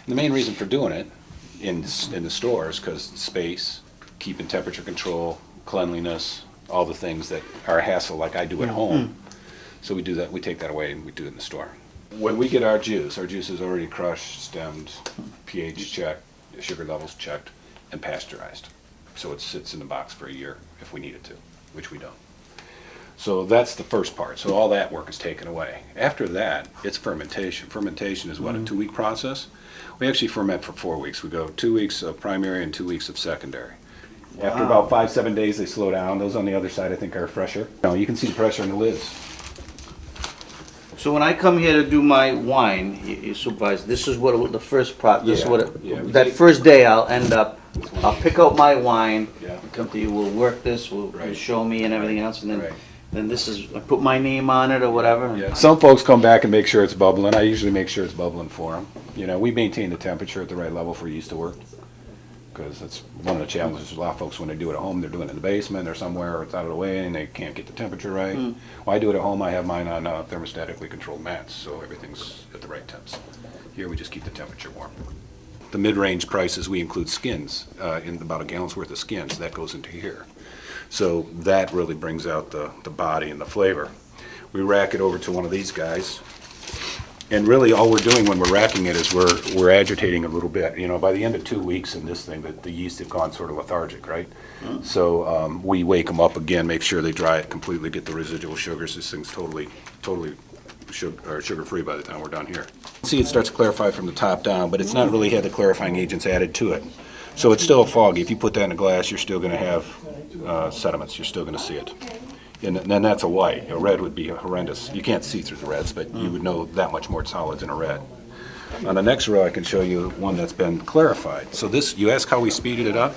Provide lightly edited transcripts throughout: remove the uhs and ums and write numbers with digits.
The main reason for doing it in the stores, because space, keeping temperature control, cleanliness, all the things that are a hassle like I do at home. So we do that, we take that away and we do it in the store. When we get our juice is already crushed, stemmed, pH checked, sugar levels checked, and pasteurized. So it sits in the box for a year if we need it to, which we don't. So that's the first part. So all that work is taken away. After that, it's fermentation. Fermentation is what, a 2-week process? We actually ferment for 4 weeks. We go 2 weeks of primary and 2 weeks of secondary. Wow. After about 5-7 days, they slow down. Those on the other side, I think, are fresher. Now, you can see the pressure in the lids. So when I come here to do my wine, you supervise, this is what the first this is what that first day I'll end up, I'll pick out my wine, come to you, we'll work this, we'll show me and everything else, and then this is, I put my name on it or whatever. Yeah. Some folks come back and make sure it's bubbling. I usually make sure it's bubbling for them. You know, we maintain the temperature at the right level for yeast to work, because that's one of the challenges. A lot of folks, when they do it at home, they're doing it in the basement or somewhere, or it's out of the way, and they can't get the temperature right. When I do it at home, I have mine on thermostatically controlled mats, so everything's at the right temps. Here, we just keep the temperature warm. The mid-range prices, we include skins, in about a gallon's worth of skins. That goes into here. So that really brings out the body and the flavor. We rack it over to one of these guys. And really, all we're doing when we're racking it is we're agitating a little bit. You know, by the end of 2 weeks in this thing, the yeast have gone sort of lethargic, right? So we wake them up again, make sure they dry it completely, get the residual sugars. This thing's totally sugar-free by the time we're done here. See, it starts to clarify from the top down, but it's not really had the clarifying agents added to it. So it's still foggy. If you put that in a glass, you're still going to have sediments. You're still going to see it. And then that's a white. A red would be horrendous. You can't see through the reds, but you would know that much more solids in a red. On the next row, I can show you one that's been clarified. So this, you ask how we speeded it up?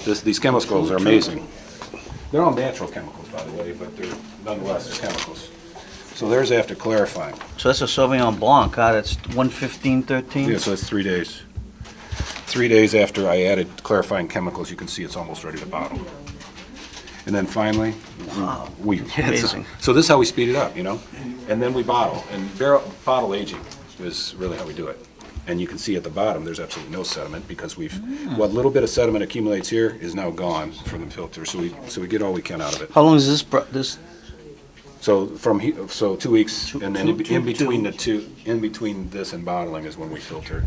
These chemicals are amazing. They're all natural chemicals, by the way, but they're nonetheless they're chemicals. So there's after clarifying. So that's a Sauvignon Blanc, that's 115-13? Yeah, so that's 3 days. 3 days after I added clarifying chemicals, you can see it's almost ready to bottle. And then finally, so this is how we speed it up, you know? And then we bottle. And bottle aging is really how we do it. And you can see at the bottom, there's absolutely no sediment, because what little bit of sediment accumulates here is now gone from the filter. So we get all we can out of it. How long is this? So 2 weeks, and then in between this and bottling is when we filter.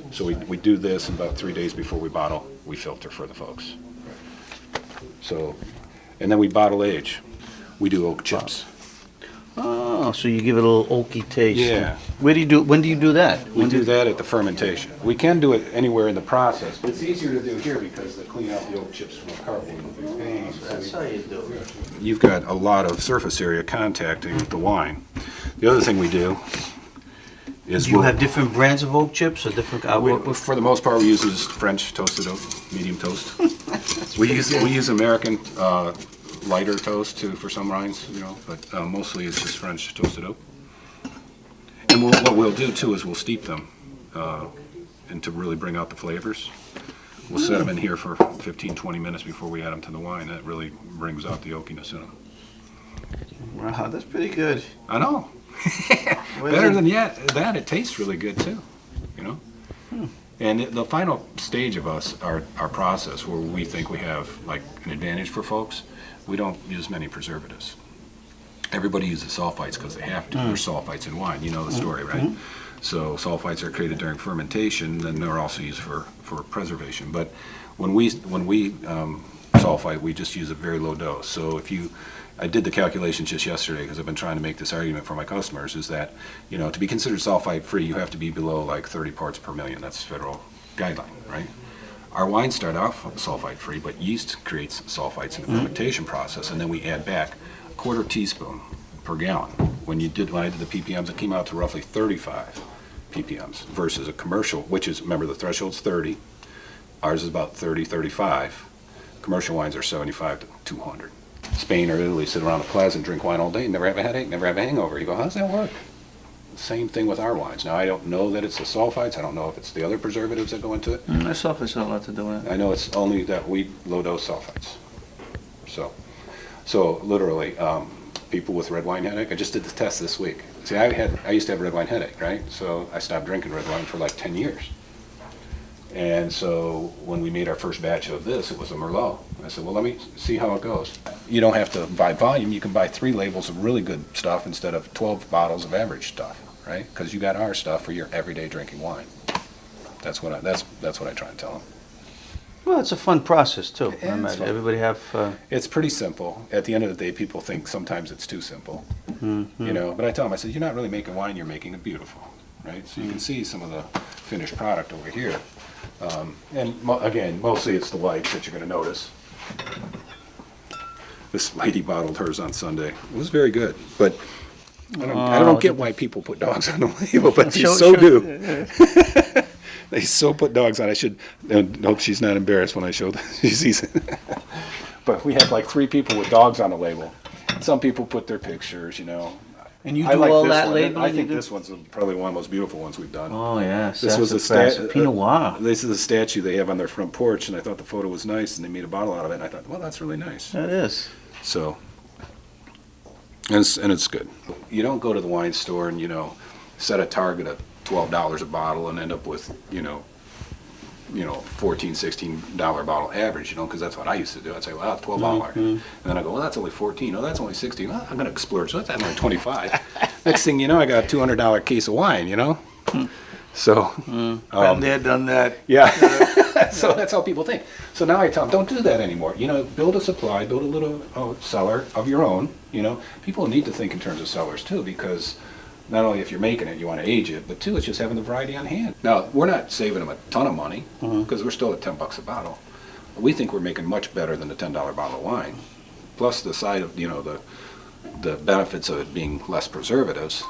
So we do this, and about 3 days before we bottle, we filter for the folks. So, and then we bottle age. We do oak chips. Oh, so you give it a little oaky taste. Yeah. When do you do that? We do that at the fermentation. We can do it anywhere in the process, but it's easier to do here because they clean out the oak chips from the cardboard. That's how you do it. You've got a lot of surface area contacting the wine. The other thing we do is do you have different brands of oak chips or different? For the most part, we use French toasted oak, medium toast. we use American lighter toast too for some wines, you know, but mostly it's just French toasted oak. And what we'll do too is we'll steep them, and to really bring out the flavors. We'll set them in here for 15-20 minutes before we add them to the wine. That really brings out the oakiness in them. Wow, that's pretty good. I know. Better than that, it tastes really good too, you know. And the final stage of our process, where we think we have like an advantage for folks, we don't use many preservatives. Everybody uses sulfites because they have to. There's sulfites in wine. You know the story, right? So sulfites are created during fermentation, then they're also used for preservation. But when we sulfite, we just use a very low dose. So I did the calculations just yesterday because I've been trying to make this argument for my customers, is that, you know, to be considered sulfite free, you have to be below like 30 parts per million. That's federal guideline, right? Our wines start off sulfite free, but yeast creates sulfites in the fermentation process, and then we add back a 1/4 teaspoon per gallon. When I did the ppms, it came out to roughly 35 ppms versus a commercial, which is, remember, the threshold's 30. Ours is about 30, 35. Commercial wines are 75 to 200. Spain or Italy sit around a plaza and drink wine all day and never have a headache, never have a hangover. You go, how does that work? Same thing with our wines. Now, I don't know that it's the sulfites. I don't know if it's the other preservatives that go into it. The sulfites have a lot to do with it. I know it's only that we low-dose sulfites. So literally, people with red wine headache, I just did the test this week. See, I used to have a red wine headache, right? So I stopped drinking red wine for like 10 years. And so when we made our first batch of this, it was a Merlot. I said, well, let me see how it goes. You don't have to buy volume. You can buy 3 labels of really good stuff instead of 12 bottles of average stuff, right? Because you got our stuff for your everyday drinking wine. That's what I try and tell them. Well, it's a fun process too. Yeah, I it's imagine fun. everybody have. It's pretty simple. At the end of the day, people think sometimes it's too simple, you know. But I tell them, I said, you're not really making wine. You're making it beautiful, right? So you can see some of the finished product over here. And again, mostly it's the whites that you're going to notice. This lady bottled hers on Sunday. It was very good, but I don't get why people put dogs on the label, but they so do. They so put dogs on. I should hope she's not embarrassed when I show that she sees it. But we have like 3 people with dogs on the label. Some people put their pictures, you know. And you I do like all this that one. labeling? I think you do? this one's probably one of the most beautiful ones we've done. Oh yeah, This was a Pinot Noir. This is a statue they have on their front porch, and I thought the photo was nice, and they made a bottle out of it. And I thought, well, that's really nice. That is. So, and it's good. You don't go to the wine store and set a target of $12 a bottle and end up with $14, $16 bottle average, because that's what I used to do. I'd say, well, that's $12. And then I go, well, that's only 14. Oh, that's only 16. Well, I'm going to splurge. So that's only 25. Next thing you know, I got a $200 case of wine, So, Been there, done that. yeah. So that's how people think. So now I tell them, don't do that anymore. Build a supply, build a little cellar of your own. People need to think in terms of cellars too, because not only if you're making it, you want to age it, but 2, it's just having the variety on hand. Now, we're not saving them a ton of money, because we're still at $10 a bottle. We think we're making much better than the $10 bottle of wine. Plus the side of, the benefits of it being less preservatives.